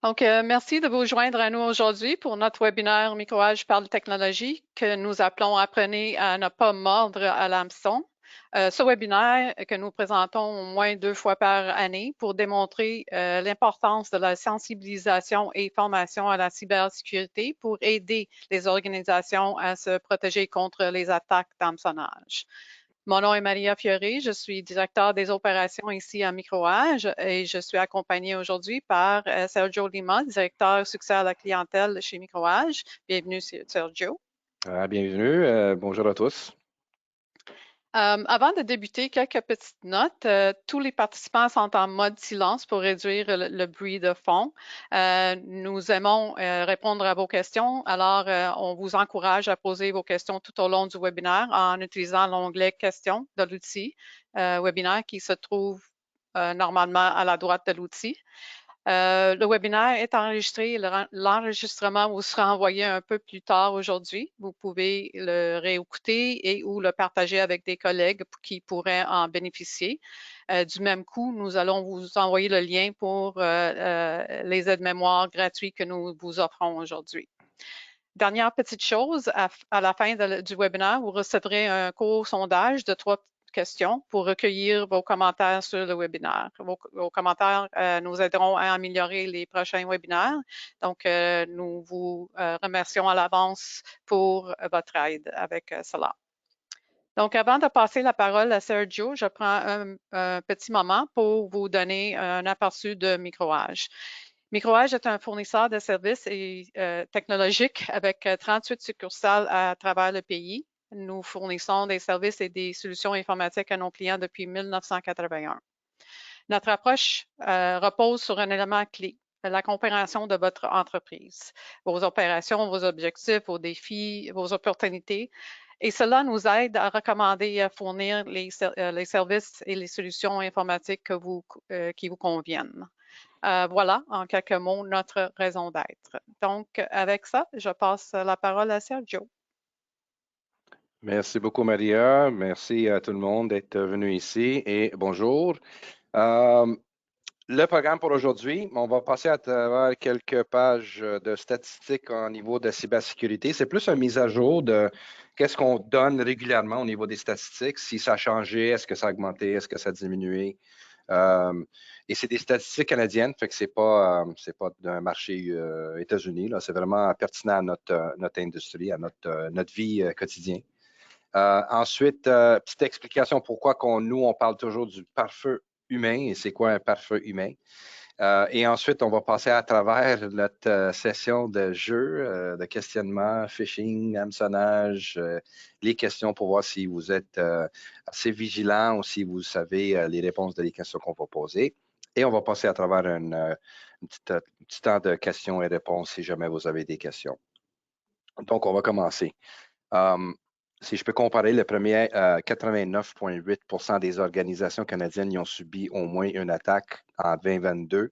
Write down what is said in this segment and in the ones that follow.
Donc, merci de vous joindre à nous aujourd'hui pour notre webinaire Microage parle technologie que nous appelons Apprenez à ne pas mordre à l'hameçon. Ce webinaire que nous présentons au moins 2 fois par année pour démontrer l'importance de la sensibilisation et formation à la cybersécurité pour aider les organisations à se protéger contre les attaques d'hameçonnage. Mon nom est Maria Fiori, je suis directeur des opérations ici à Microage et je suis accompagnée aujourd'hui par Sergio Lima, directeur succès à la clientèle chez Microage. Bienvenue, Sergio. Bienvenue, bonjour à tous. Avant de débuter, quelques petites notes. Tous les participants sont en mode silence pour réduire le bruit de fond. Nous aimons répondre à vos questions, alors on vous encourage à poser vos questions tout au long du webinaire en utilisant l'onglet Questions de l'outil webinaire qui se trouve normalement à la droite de l'outil. Le webinaire est enregistré. L'enregistrement vous sera envoyé un peu plus tard aujourd'hui. Vous pouvez le réécouter et ou le partager avec des collègues qui pourraient en bénéficier. Du même coup, nous allons vous envoyer le lien pour les aides-mémoires gratuits que nous vous offrons aujourd'hui. Dernière petite chose, à la fin du webinaire, vous recevrez un court sondage de 3 questions pour recueillir vos commentaires sur le webinaire. Vos commentaires nous aideront à améliorer les prochains webinaires. Donc, nous vous remercions à l'avance pour votre aide avec cela. Donc, avant de passer la parole à Sergio, je prends un petit moment pour vous donner un aperçu de Microage. Microage est un fournisseur de services technologiques avec 38 succursales à travers le pays. Nous fournissons des services et des solutions informatiques à nos clients depuis 1981. Notre approche repose sur un élément clé, la compréhension de votre entreprise, vos opérations, vos objectifs, vos défis, vos opportunités. Et cela nous aide à recommander et à fournir les services et les solutions informatiques qui vous conviennent. Voilà, en quelques mots, notre raison d'être. Donc, avec ça, je passe la parole à Sergio. Merci beaucoup, Maria. Merci à tout le monde d'être venu ici et bonjour. Le programme pour aujourd'hui, on va passer à travers quelques pages de statistiques au niveau de cybersécurité. C'est plus une mise à jour de qu'est-ce qu'on donne régulièrement au niveau des statistiques, si ça a changé, est-ce que ça a augmenté, est-ce que ça a diminué. Et c'est des statistiques canadiennes, fait que c'est pas d'un marché États-Unis. C'est vraiment pertinent à notre industrie, à notre vie quotidienne. Ensuite, petite explication pourquoi nous, on parle toujours du pare-feu humain et c'est quoi un pare-feu humain. Et ensuite, on va passer à travers notre session de jeu, de questionnement, phishing, hameçonnage, les questions pour voir si vous êtes assez vigilant ou si vous savez les réponses des questions qu'on va poser. Et on va passer à travers un petit temps de questions et réponses si jamais vous avez des questions. Donc, on va commencer. Si je peux comparer le premier, 89,8% des organisations canadiennes y ont subi au moins une attaque en 2022.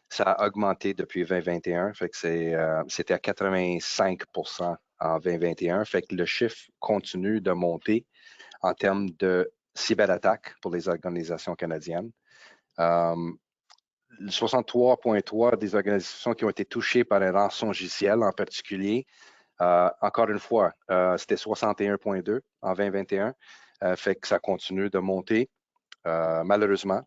Ça a augmenté depuis 2021, fait que c'était à 85% en 2021, fait que le chiffre continue de monter en termes de cyberattaques pour les organisations canadiennes. 63,3 des organisations qui ont été touchées par un rançongiciel en particulier. Encore une fois, c'était 61,2 en 2021, fait que ça continue de monter, malheureusement.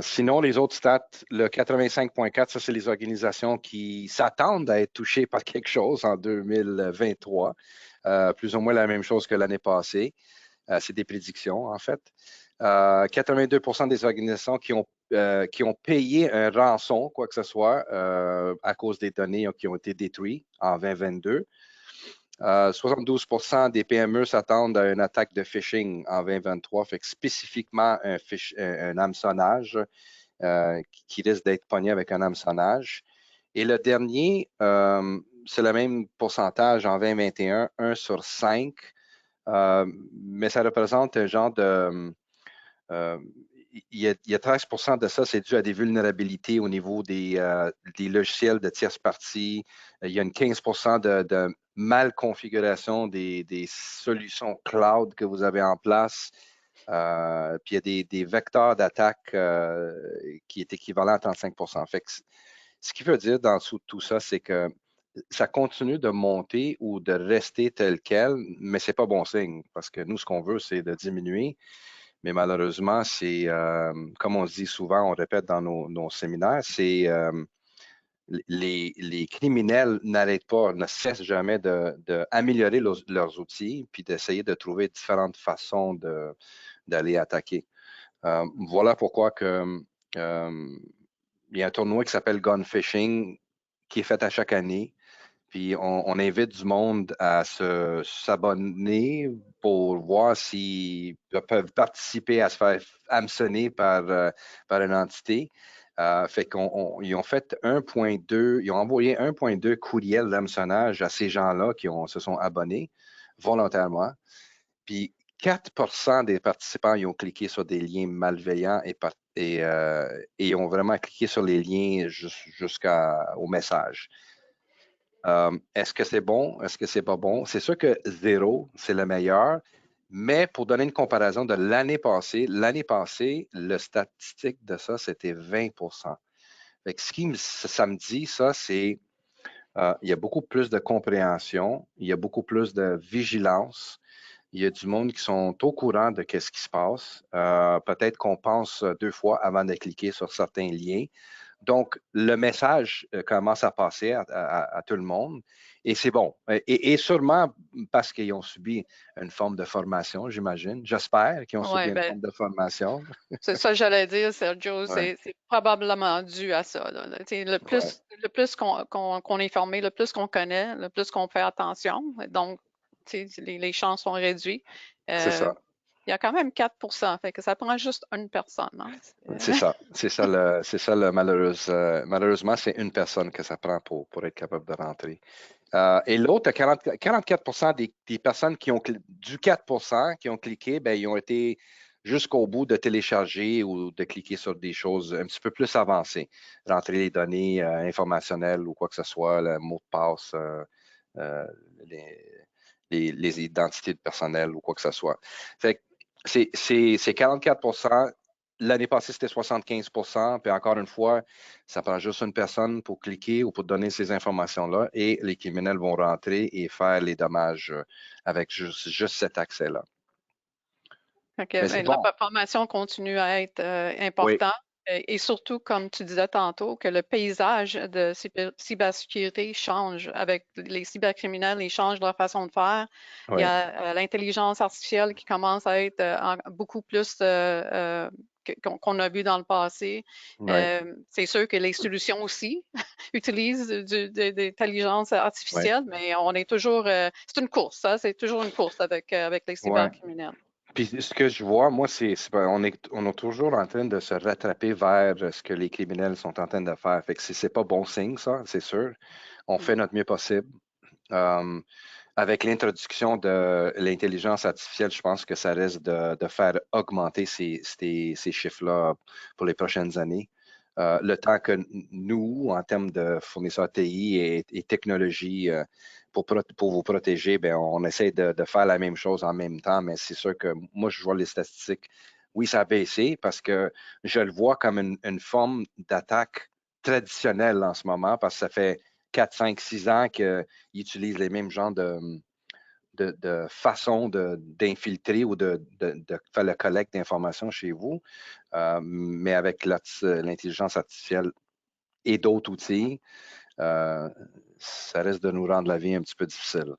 Sinon, les autres stats, le 85,4, ça, c'est les organisations qui s'attendent à être touchées par quelque chose en 2023. Plus ou moins la même chose que l'année passée. C'est des prédictions, en fait. 82% des organisations qui ont payé un rançon, quoi que ce soit, à cause des données qui ont été détruites en 2022. 72% des PME s'attendent à une attaque de phishing en 2023, fait que spécifiquement un hameçonnage qui risque d'être pogné avec un hameçonnage. Et le dernier, c'est le même pourcentage en 2021, 1 sur 5, mais ça représente un genre de... il y a 13% de ça, c'est dû à des vulnérabilités au niveau des logiciels de tierce partie. Il y a une 15% de mal configuration des solutions cloud que vous avez en place. Puis il y a des vecteurs d'attaque qui est équivalent à 35%. Fait que Ce qui veut dire dans dessous de tout ça, c'est que ça continue de monter ou de rester tel quel, mais c'est pas bon signe parce que nous, ce qu'on veut, c'est de diminuer. Mais malheureusement, c'est, comme on se dit souvent, on répète dans nos séminaires, c'est les criminels n'arrêtent pas, ne cessent jamais d'améliorer leurs outils puis d'essayer de trouver différentes façons d'aller attaquer. Voilà pourquoi il y a un tournoi qui s'appelle Gun Fishing qui est fait à chaque année. Puis on invite du monde à s'abonner pour voir s'ils peuvent participer à se faire hameçonner par une entité. Fait ils ont fait 1,2, ils ont envoyé 1,2 courriels d'hameçonnage à ces gens-là qui se sont abonnés volontairement. Puis 4% des participants ils ont cliqué sur des liens malveillants et ont vraiment cliqué sur les liens jusqu'au message. Est-ce que c'est bon? Est-ce que c'est pas bon? C'est sûr que 0, c'est le meilleur, mais pour donner une comparaison de l'année passée, le statistique de ça, c'était 20%. Fait que ça me dit, ça, c'est il y a beaucoup plus de compréhension, il y a beaucoup plus de vigilance, il y a du monde qui sont au courant de ce qui se passe. Peut-être qu'on pense 2 fois avant de cliquer sur certains liens. Donc, le message commence à passer à tout le monde et c'est bon. Et sûrement parce qu'ils ont subi une forme de formation, j'imagine. J'espère qu'ils ont subi Oui, une ben, forme de formation. c'est ça que j'allais dire, Sergio, Ouais, c'est probablement dû à ça, là. Tu sais, ouais, le plus qu'on est formé, le plus qu'on connaît, le plus qu'on fait attention. Donc, tu sais, les chances sont réduites. c'est Euh, ça. il y a quand même 4%, fait que ça prend juste une personne, hein. C'est ça. Malheureusement, c'est une personne que ça prend pour être capable de rentrer. Et l'autre, 44% des personnes du 4% qui ont cliqué, ben, ils ont été jusqu'au bout de télécharger ou de cliquer sur des choses un petit peu plus avancées. Rentrer les données informationnelles ou quoi que ce soit, le mot de passe, euh, les, les identités personnelles ou quoi que ce soit. Fait que c'est 44%. L'année passée, c'était 75%. Puis encore une fois, ça prend juste une personne pour cliquer ou pour donner ces informations-là et les criminels vont rentrer et faire les dommages avec juste cet accès-là. Fait que, Mais c'est ben, la bon. formation continue à être Oui, important et surtout, comme tu disais tantôt, que le paysage de cybersécurité change avec les cybercriminels, ils changent leur façon de faire. Il y oui, a l'intelligence artificielle qui commence à être beaucoup plus qu'on a vu dans le passé. oui, C'est sûr que les solutions aussi utilisent de l'intelligence oui, artificielle, mais on est toujours, c'est une course, hein, c'est toujours une course avec les oui. cybercriminels. Puis ce que je vois, moi, on est toujours en train de se rattraper vers ce que les criminels sont en train de faire. Fait que c'est pas bon signe, ça, c'est sûr. On fait notre mieux possible. Euh, Avec l'introduction de l'intelligence artificielle, je pense que ça risque de faire augmenter ces chiffres-là pour les prochaines années. Le temps que nous, en termes de fournisseurs TI et technologie, pour vous protéger, ben, on essaie de faire la même chose en même temps, mais c'est sûr que moi, je vois les statistiques. Oui, ça a baissé parce que je le vois comme une forme d'attaque traditionnelle en ce moment, parce que ça fait 4, 5, 6 ans qu'ils utilisent les mêmes genres de façon d'infiltrer ou de faire le collecte d'informations chez vous, mais avec l'intelligence artificielle et d'autres outils, euh, ça risque de nous rendre la vie un petit peu difficile.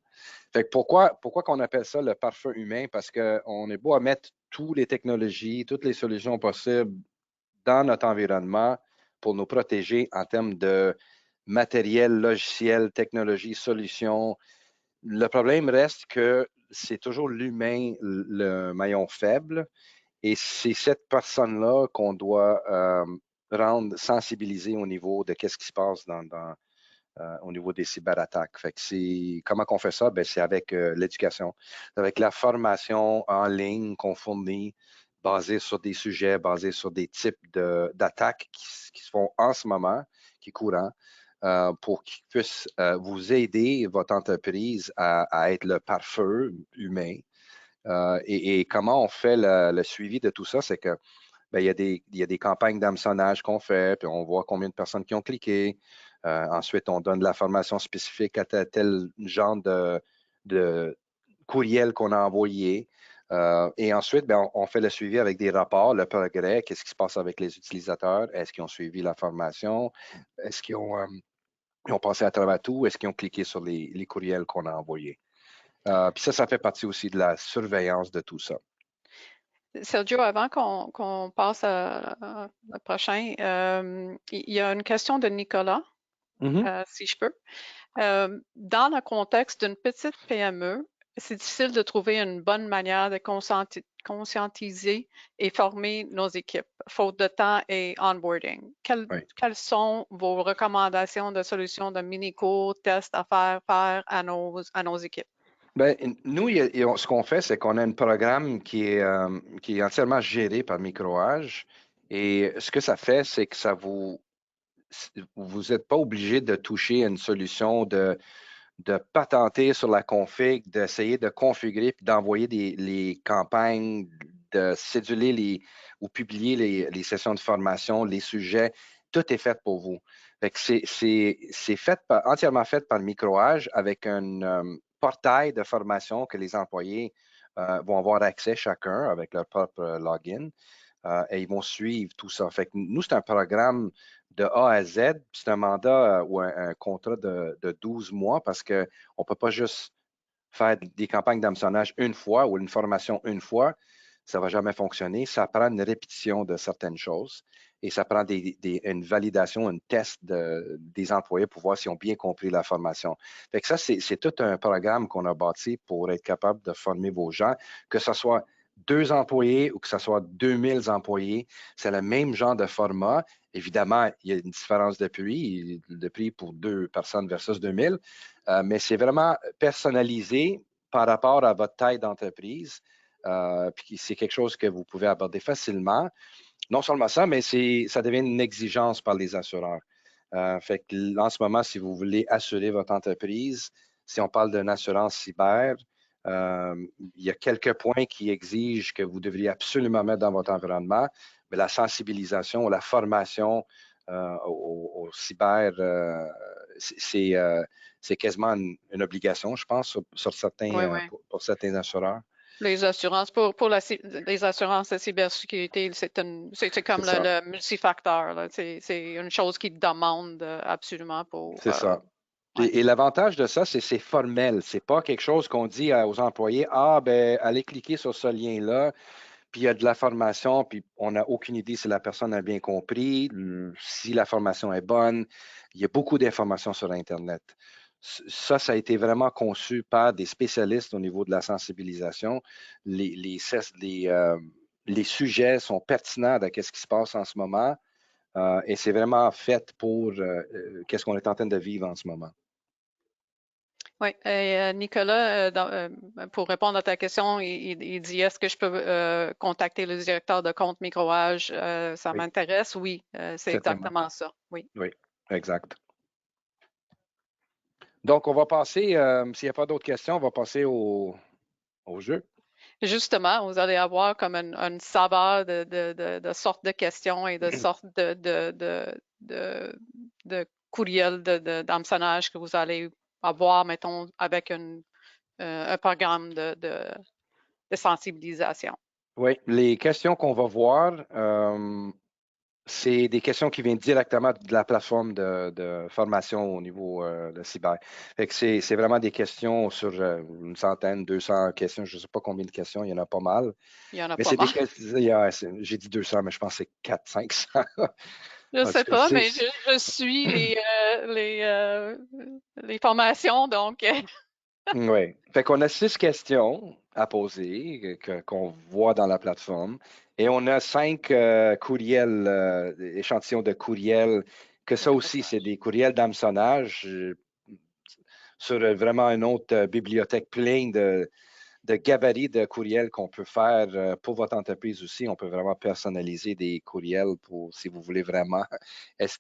Fait que pourquoi qu'on appelle ça le parfum humain? Parce qu'on est beau à mettre toutes les technologies, toutes les solutions possibles dans notre environnement pour nous protéger en termes de matériel, logiciel, technologie, solutions. Le problème reste que c'est toujours l'humain le maillon faible et c'est cette personne-là qu'on doit rendre sensibilisée au niveau de qu'est-ce qui se passe au niveau des cyberattaques. Fait que comment qu'on fait ça? Ben, c'est avec l'éducation, avec la formation en ligne qu'on fournit, basée sur des sujets, basée sur des types d'attaques qui se font en ce moment, qui est courant, pour qu'ils puissent vous aider, votre entreprise, à être le pare-feu humain. Et comment on fait le suivi de tout ça? C'est que ben, il y a des campagnes d'hameçonnage qu'on fait, puis on voit combien de personnes qui ont cliqué. Ensuite, on donne de la formation spécifique à tel genre de courriel qu'on a envoyé. Et ensuite, ben, on fait le suivi avec des rapports, le progrès, qu'est-ce qui se passe avec les utilisateurs, est-ce qu'ils ont suivi la formation, est-ce ils ont passé à travers tout, est-ce qu'ils ont cliqué sur les courriels qu'on a envoyés. Puis ça fait partie aussi de la surveillance de tout ça. Sergio, avant qu'on passe au prochain, il y a une question de Nicolas, Mhm. si je peux. Dans le contexte d'une petite PME, c'est difficile de trouver une bonne manière de conscientiser et former nos équipes, faute de temps et onboarding. Oui. Quelles sont vos recommandations de solutions de mini-cours, tests à faire à nos équipes? Ben, nous, ce qu'on fait, c'est qu'on a un programme qui est entièrement géré par Microage. Et ce que ça fait, c'est que vous n'êtes pas obligé de toucher une solution, de patenter sur la config, d'essayer de configurer puis d'envoyer les campagnes, de céduler ou publier les sessions de formation, les sujets. Tout est fait pour vous. Fait que c'est entièrement fait par le Microage avec un portail de formation que les employés vont avoir accès chacun avec leur propre login. Et ils vont suivre tout ça. Fait que nous, c'est un programme de A à Z. C'est un mandat ou un contrat de 12 mois parce qu'on ne peut pas juste faire des campagnes d'hameçonnage une fois ou une formation une fois. Ça ne va jamais fonctionner. Ça prend une répétition de certaines choses et ça prend une validation, un test des employés pour voir s'ils ont bien compris la formation. Fait que ça, c'est tout un programme qu'on a bâti pour être capable de former vos gens, que ce soit 2 employés ou que ce soit 2000 employés. C'est le même genre de format. Évidemment, il y a une différence de prix pour 2 personnes versus 2000, mais c'est vraiment personnalisé par rapport à votre taille d'entreprise. Puis c'est quelque chose que vous pouvez aborder facilement. Non seulement ça, mais ça devient une exigence par les assureurs. Fait que en ce moment, si vous voulez assurer votre entreprise, si on parle d'une assurance cyber, il y a quelques points qui exigent que vous devriez absolument mettre dans votre environnement, mais la sensibilisation, la formation au cyber, c'est quasiment une obligation, je pense, Oui, oui. pour certains assureurs. Les assurances les assurances de cybersécurité, c'est C'est comme ça. le multifacteur, là. C'est une chose qui demande absolument pour. C'est ça. Ouais. Et l'avantage de ça, c'est formel. C'est pas quelque chose qu'on dit aux employés, ah, ben, allez cliquer sur ce lien-là, puis il y a de la formation, puis on n'a aucune idée si la personne a bien compris, si la formation est bonne. Il y a beaucoup d'informations sur Internet. Ça a été vraiment conçu par des spécialistes au niveau de la sensibilisation. Les sujets sont pertinents de ce qui se passe en ce moment. Et c'est vraiment fait pour qu'est-ce qu'on est en train de vivre en ce moment. Oui. Et Nicolas, pour répondre à ta question, il dit est-ce que je peux contacter le directeur de compte microage? Ça Oui, m'intéresse? Oui, c'est certainement. exactement ça. Oui. Oui, exact. Donc, on va passer, s'il n'y a pas d'autres questions, on va passer au jeu. Justement, vous allez avoir comme une saveur de sortes de questions et de sortes de courriels d'hameçonnage que vous allez avoir, mettons, avec un programme de sensibilisation. Oui, les questions qu'on va voir, c'est des questions qui viennent directement de la plateforme de formation au niveau de cyber. Fait que c'est vraiment des questions sur une centaine, 200 questions, je ne sais pas combien de questions, il y en a pas mal. Il y en a Mais pas c'est des mal. questions, j'ai dit 200, mais je pense que c'est 400, 500. Je En tout sais cas, pas, mais je suis les formations, donc Oui. Fait qu'on a 6 questions à poser qu'on voit dans la plateforme et on a 5 courriels, échantillons de courriels, que ça de aussi, c'est messages. des courriels d'hameçonnage sur vraiment une autre bibliothèque pleine de gabarits de courriels qu'on peut faire pour votre entreprise aussi. On peut vraiment personnaliser des courriels pour si vous voulez vraiment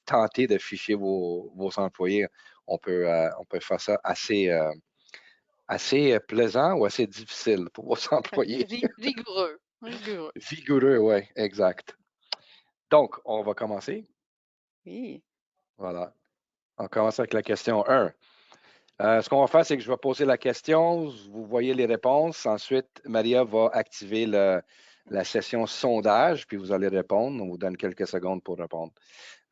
tenter de ficher vos employés. On peut faire ça assez plaisant ou assez difficile pour vos employés. Rigoureux, rigoureux. Vigoureux, oui, exact. Donc, on va commencer. Oui. Voilà. On commence avec la question 1. Ce qu'on va faire, c'est que je vais poser la question, vous voyez les réponses. Ensuite, Maria va activer la session sondage, puis vous allez répondre. On vous donne quelques secondes pour répondre.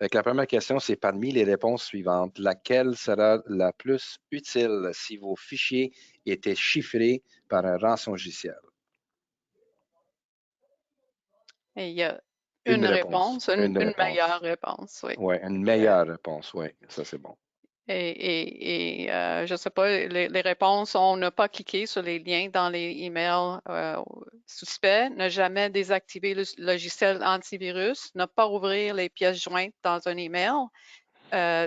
Donc, la première question, c'est parmi les réponses suivantes, laquelle sera la plus utile si vos fichiers étaient chiffrés par un rançongiciel? Et il y a Une une réponse. réponse, Une une meilleure réponse. réponse, oui. Oui, une Donc, meilleure réponse. Oui, ça c'est bon. je ne sais pas, les réponses, on n'a pas cliqué sur les liens dans les emails suspects, ne jamais désactiver le logiciel antivirus, ne pas ouvrir les pièces jointes dans un email,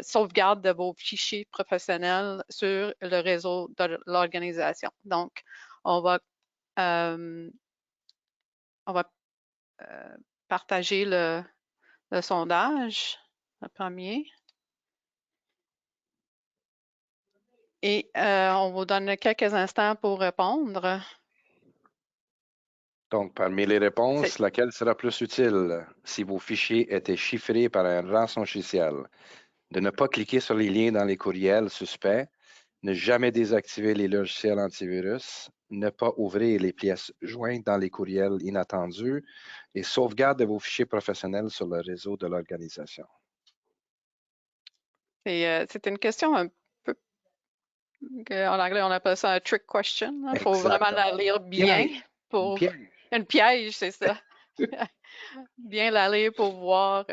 sauvegarde de vos fichiers professionnels sur le réseau de l'organisation. Donc, on va, euh, on va partager le sondage, le premier. Et on vous donne quelques instants pour répondre. Donc, parmi les réponses, laquelle sera plus utile si vos fichiers étaient chiffrés par un rançongiciel? De ne pas cliquer sur les liens dans les courriels suspects, ne jamais désactiver les logiciels antivirus, ne pas ouvrir les pièces jointes dans les courriels inattendus et sauvegarde de vos fichiers professionnels sur le réseau de l'organisation. C'est une question un peu, en anglais, on appelle ça un trick question. Il faut vraiment la lire bien. Piège. Une Pour piège. une piège, c'est ça. Bien la lire pour voir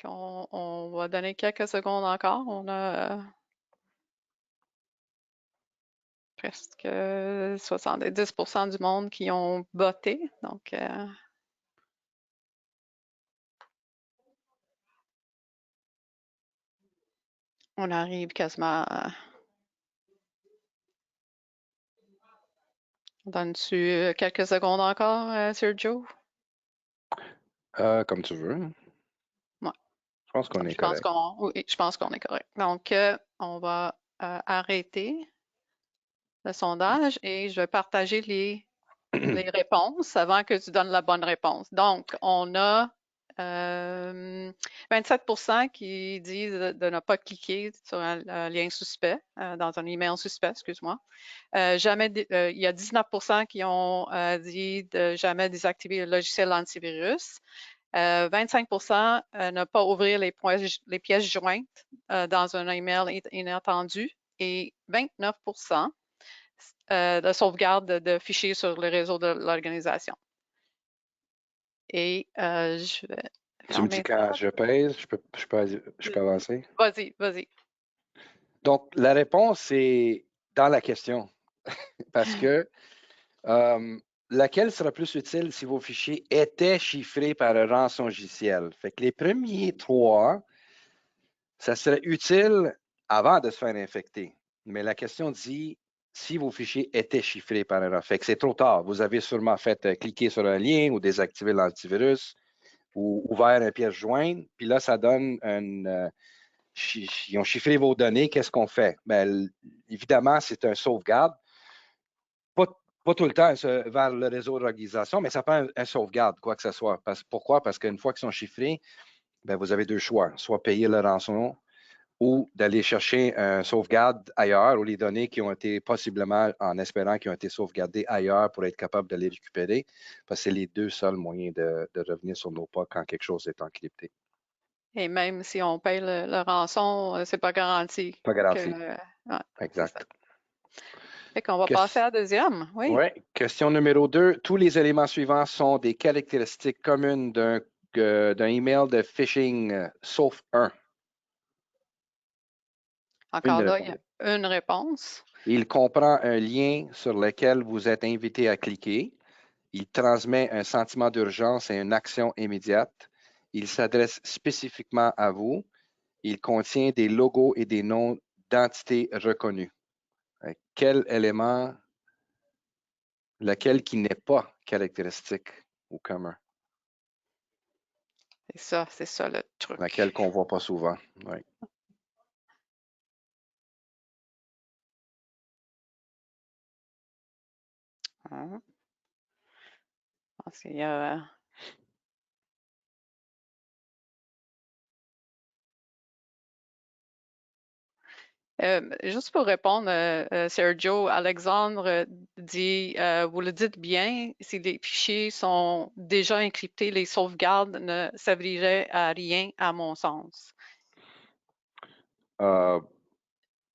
on va donner quelques secondes encore. On a presque 70% du monde qui ont voté. Donc, on arrive quasiment à... Donnes-tu quelques secondes encore, Sergio? Comme tu veux. Ouais. Je pense qu'on est correct. Oui, je pense qu'on est correct. Donc, on va arrêter le sondage et je vais partager les réponses avant que tu donnes la bonne réponse. Donc, on a 27% qui disent de ne pas cliquer sur un lien suspect, dans un email suspect, excuse-moi. Il y a 19% qui ont dit de jamais désactiver le logiciel antivirus. 25% ne pas ouvrir les pièces jointes dans un email inattendu et 29% de sauvegarde de fichiers sur le réseau de l'organisation. Et je vais Tu me dis fermer quand ça. je pèse, je peux avancer? Vas-y, vas-y. Donc, la réponse est dans la question. Parce que laquelle sera plus utile si vos fichiers étaient chiffrés par un rançongiciel? Fait que les premiers trois, ça serait utile avant de se faire infecter. Mais la question dit si vos fichiers étaient chiffrés par un rançongiciel. Fait que c'est trop tard. Vous avez sûrement fait cliquer sur un lien ou désactiver l'antivirus ou ouvert un pièce jointe. Puis là, ça donne ils ont chiffré vos données. Qu'est-ce qu'on fait? Bien, évidemment, c'est un sauvegarde. Pas tout le temps vers le réseau d'organisation, mais ça prend un sauvegarde, quoi que ce soit. Pourquoi? Parce qu'une fois qu'ils sont chiffrés, ben, vous avez deux choix. Soit payer le rançon ou d'aller chercher un sauvegarde ailleurs ou les données qui ont été possiblement, en espérant, qui ont été sauvegardées ailleurs pour être capable de les récupérer. Parce que c'est les deux seuls moyens de revenir sur nos pas quand quelque chose est encrypté. Et même si on paye le rançon, c'est pas garanti Pas que. garanti. Ouais, c'est ça. Exact. Fait qu'on va passer à la deuxième. Oui. Ouais. Question numéro 2. Tous les éléments suivants sont des caractéristiques communes d'un email de phishing, sauf un. Une Encore là, il y réponse. a une réponse. Il comprend un lien sur lequel vous êtes invité à cliquer. Il transmet un sentiment d'urgence et une action immédiate. Il s'adresse spécifiquement à vous. Il contient des logos et des noms d'entités reconnues. Quel élément, lequel qui n'est pas caractéristique ou commun? C'est ça le Laquelle truc. qu'on ne voit pas souvent. Ouais. Hein? pense qu'il y a... Juste pour répondre, Sergio, Alexandre dit, vous le dites bien, si les fichiers sont déjà encryptés, les sauvegardes ne serviraient à rien, à mon sens. Mais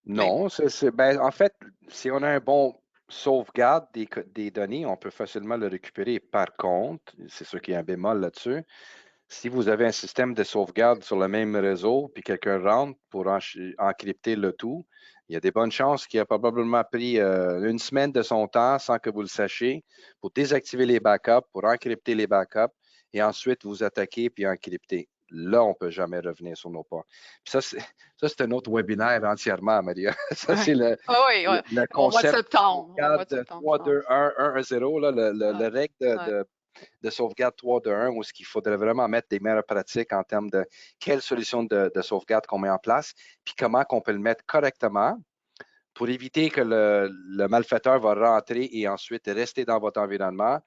Non, ben, en fait, si on a un bon sauvegarde des données, on peut facilement le récupérer. Par contre, c'est sûr qu'il y a un bémol là-dessus. Si vous avez un système de sauvegarde sur le même réseau, puis quelqu'un rentre pour encrypter le tout, il y a des bonnes chances qu'il a probablement pris une semaine de son temps sans que vous le sachiez pour désactiver les backups, pour encrypter les backups et ensuite vous attaquer puis encrypter. Là, on ne peut jamais revenir sur nos pas. Puis c'est un autre webinaire entièrement, Maria. Ça, ouais. c'est Ah oui, ouais. le Au mois de concept de septembre, au mois sauvegarde de septembre, je 3, pense. 2, 1, 1, 0, là, Ouais, le règle ouais. de sauvegarde 3 de 1 où il faudrait vraiment mettre des meilleures pratiques en termes de quelle solution de sauvegarde qu'on met en place, puis comment qu'on peut le mettre correctement pour éviter que le malfaiteur va rentrer et ensuite rester dans votre environnement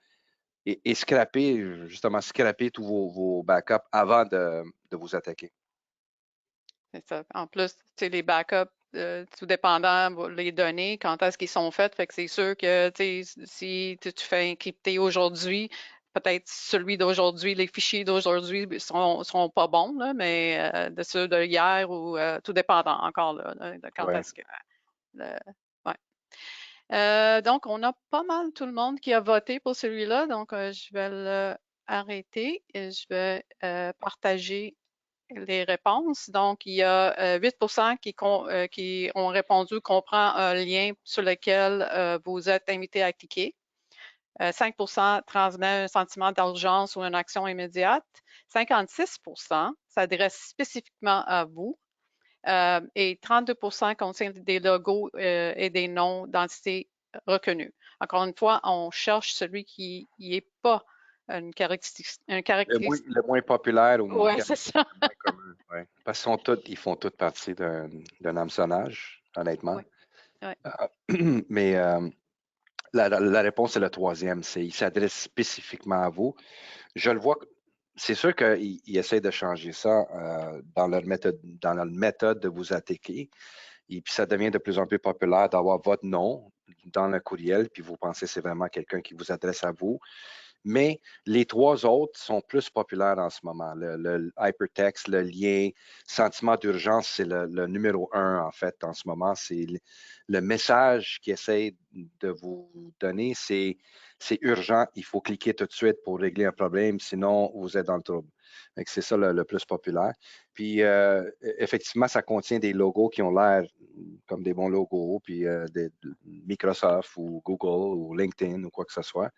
et scraper tous vos backups avant de vous attaquer. C'est ça. En plus, tu sais, les backups, tout dépendant les données, quand est-ce qu'ils sont faits, fait que c'est sûr que si tu fais encrypter aujourd'hui, peut-être celui d'aujourd'hui, les fichiers d'aujourd'hui seront pas bons, là, mais de ceux de hier ou tout dépendant encore là, de quand Ouais. est-ce que le- ouais. Donc, on a pas mal tout le monde qui a voté pour celui-là, donc je vais l'arrêter et je vais partager les réponses. Donc, il y a 8 qui ont répondu comprend un lien sur lequel vous êtes invité à cliquer. 5 transmet un sentiment d'urgence ou une action immédiate. 56 s'adresse spécifiquement à vous. Et 32 contient des logos et des noms d'entités reconnues. Encore une fois, on cherche celui qui n'est pas une caractéristique. Le moins populaire ou Ouais, c'est ça. le moins commun. Ouais. Parce ils font toutes partie d'un hameçonnage, honnêtement. Oui, oui. Mais la réponse est le troisième, il s'adresse spécifiquement à vous. Je le vois, c'est sûr qu'ils essaient de changer ça dans leur méthode de vous attaquer. Et puis ça devient de plus en plus populaire d'avoir votre nom dans le courriel, puis vous pensez que c'est vraiment quelqu'un qui vous adresse à vous. Mais les trois autres sont plus populaires en ce moment. Le hypertext, le lien, sentiment d'urgence, c'est le numéro un en fait en ce moment. C'est le message qu'ils essaie de vous donner, c'est urgent, il faut cliquer tout de suite pour régler un problème, sinon vous êtes dans le trouble. C'est ça le plus populaire. Puis effectivement, ça contient des logos qui ont l'air comme des bons logos, puis Microsoft ou Google ou LinkedIn ou quoi que ce soit.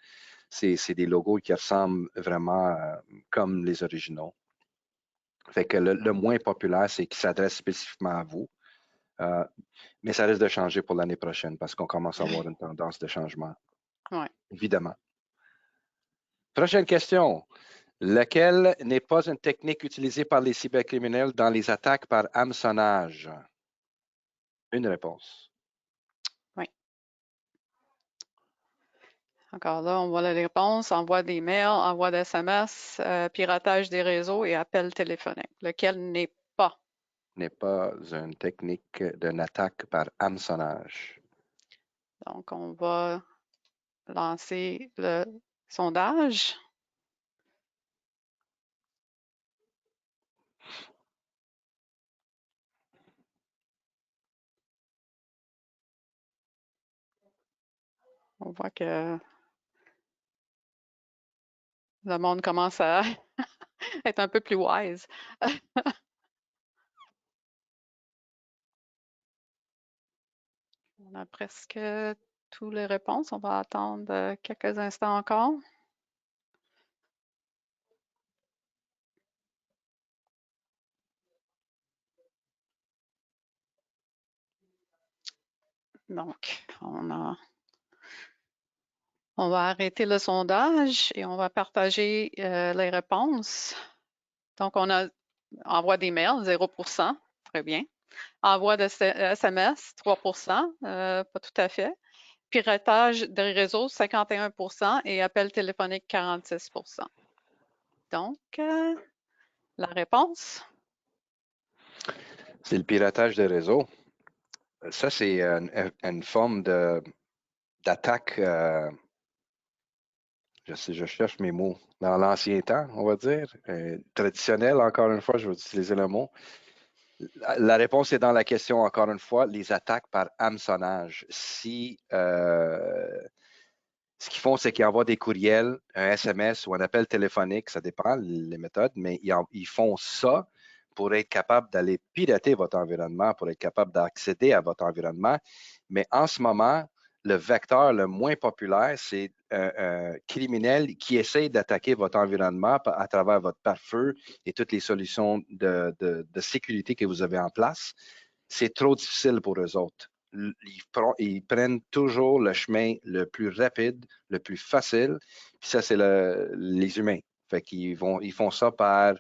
C'est des logos qui ressemblent vraiment comme les originaux. Fait que le moins populaire, c'est qu'il s'adresse spécifiquement à vous. Euh, mais ça risque de changer pour l'année prochaine parce qu'on commence à avoir une tendance de changement, Ouais. évidemment. Prochaine question. Laquelle n'est pas une technique utilisée par les cybercriminels dans les attaques par hameçonnage? Une réponse. Oui. Encore là, on voit la réponse, envoi des mails, envoi d'SMS, piratage des réseaux et appel téléphonique. Lequel n'est pas? N'est pas une technique d'une attaque par hameçonnage. Donc, on va lancer le sondage. On voit que le monde commence à être un peu plus wise. On a presque toutes les réponses. On va attendre quelques instants encore. Donc, on va arrêter le sondage et on va partager les réponses. Donc, on a envoi des mails, 0%, très bien. Envoi de SMS, 3%, pas tout à fait. Piratage des réseaux, 51% et appel téléphonique, 46%. Donc, la réponse? C'est le piratage des réseaux. Ça, c'est une forme d'attaque, je cherche mes mots, dans l'ancien temps, on va dire, traditionnel, encore une fois, je vais utiliser le mot. La réponse est dans la question, encore une fois, les attaques par hameçonnage. Si ce qu'ils font, c'est qu'ils envoient des courriels, un SMS ou un appel téléphonique, ça dépend les méthodes, mais ils font ça pour être capable d'aller pirater votre environnement, pour être capable d'accéder à votre environnement. Mais en ce moment, le vecteur le moins populaire, c'est un criminel qui essaie d'attaquer votre environnement à travers votre pare-feu et toutes les solutions de sécurité que vous avez en place. C'est trop difficile pour eux autres. Ils prennent toujours le chemin le plus rapide, le plus facile. Puis ça, c'est les humains. Fait qu'ils ils font ça par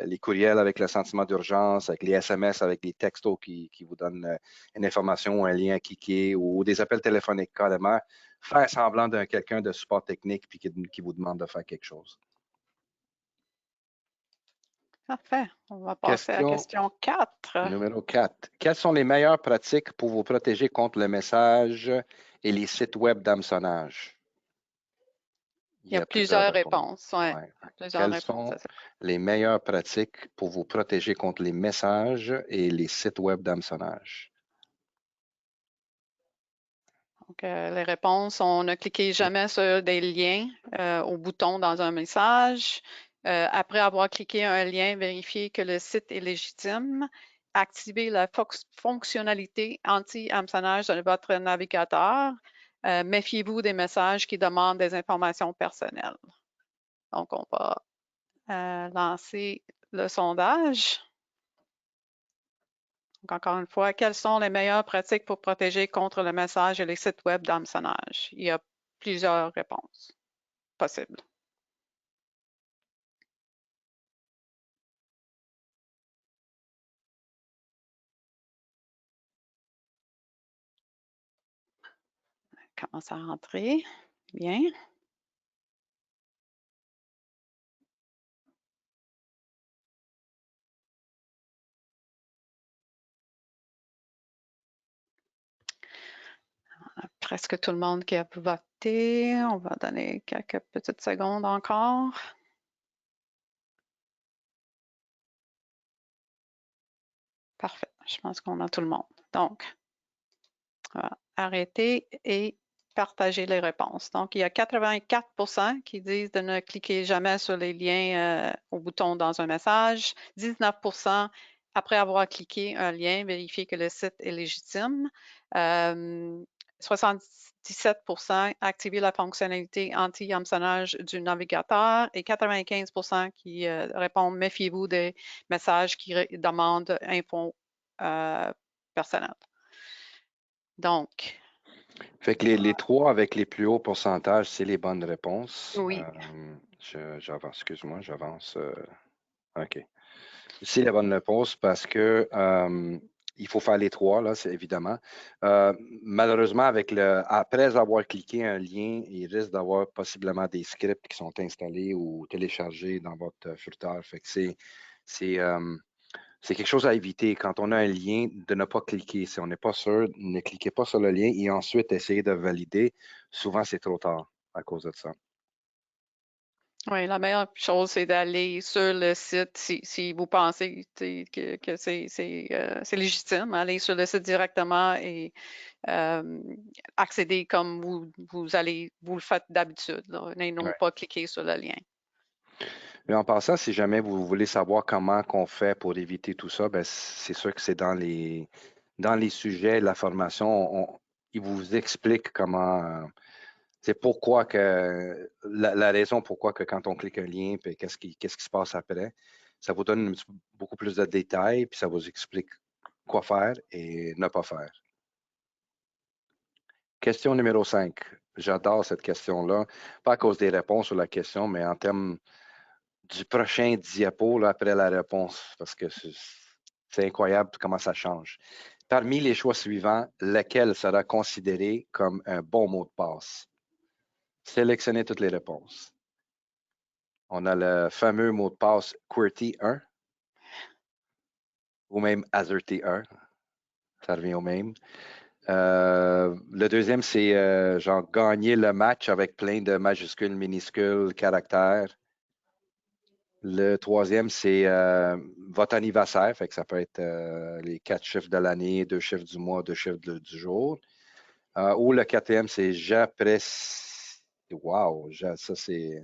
les courriels avec le sentiment d'urgence, avec les SMS, avec les textos qui vous donnent une information, un lien à cliquer ou des appels téléphoniques carrément. Faire semblant d'un quelqu'un de support technique puis qui vous demande de faire quelque chose. Parfait. On va passer à la Question question 4. numéro 4. Quelles sont les meilleures pratiques pour vous protéger contre le message et les sites web d'hameçonnage? Il y a plusieurs réponses. Ouais. Ouais. Plusieurs Quelles réponses sont à ça. les meilleures pratiques pour vous protéger contre les messages et les sites web d'hameçonnage? Donc, les réponses, on ne cliquez jamais sur des liens au bouton dans un message. Après avoir cliqué un lien, vérifiez que le site est légitime. Activez la fonctionnalité anti-hameçonnage de votre navigateur. Méfiez-vous des messages qui demandent des informations personnelles. Donc, on va lancer le sondage. Donc, encore une fois, quelles sont les meilleures pratiques pour protéger contre le message et les sites web d'hameçonnage? Il y a plusieurs réponses possibles. On commence à rentrer. Bien. Presque tout le monde qui a voté. On va donner quelques petites secondes encore. Parfait. Je pense qu'on a tout le monde. Donc, on va arrêter et partager les réponses. Donc, il y a 84% qui disent de ne cliquer jamais sur les liens au bouton dans un message. 19% après avoir cliqué un lien, vérifier que le site est légitime. 77% activer la fonctionnalité anti-hameçonnage du navigateur et 95% qui répondent méfiez-vous des messages qui demandent info personnelle. Donc, Fait que les trois avec les plus hauts pourcentages, c'est les bonnes réponses. oui. J'avance, excuse-moi, j'avance. OK. C'est la bonne réponse parce que il faut faire les trois, là, c'est évidemment. Malheureusement, après avoir cliqué un lien, il risque d'avoir possiblement des scripts qui sont installés ou téléchargés dans votre furteur. Fait que c'est quelque chose à éviter quand on a un lien de ne pas cliquer. Si on n'est pas sûr, ne cliquez pas sur le lien et ensuite essayez de valider. Souvent, c'est trop tard à cause de ça. Oui, la meilleure chose, c'est d'aller sur le site si vous pensez que c'est légitime, aller sur le site directement et accéder comme vous le faites d'habitude, et non Ouais. pas cliquer sur le lien. Mais en passant, si jamais vous voulez savoir comment qu'on fait pour éviter tout ça, ben, c'est sûr que c'est dans les sujets de la formation, ils vous expliquent comment, c'est pourquoi que, la raison pourquoi que quand on clique un lien, puis qu'est-ce qui se passe après, ça vous donne beaucoup plus de détails, puis ça vous explique quoi faire et ne pas faire. Question numéro 5. J'adore cette question-là, pas à cause des réponses sur la question, mais en termes du prochain diapo là, après la réponse, parce que c'est incroyable comment ça change. Parmi les choix suivants, lequel sera considéré comme un bon mot de passe? Sélectionnez toutes les réponses. On a le fameux mot de passe QWERTY 1 ou même AZERTY 1. Ça revient au même. Le deuxième, c'est genre gagner le match avec plein de majuscules, minuscules, caractères. Le troisième, c'est votre anniversaire. Fait que ça peut être les 4 chiffres de l'année, 2 chiffres du mois, 2 chiffres du jour. Ou le quatrième, c'est j'apprécie. Wow, ça c'est.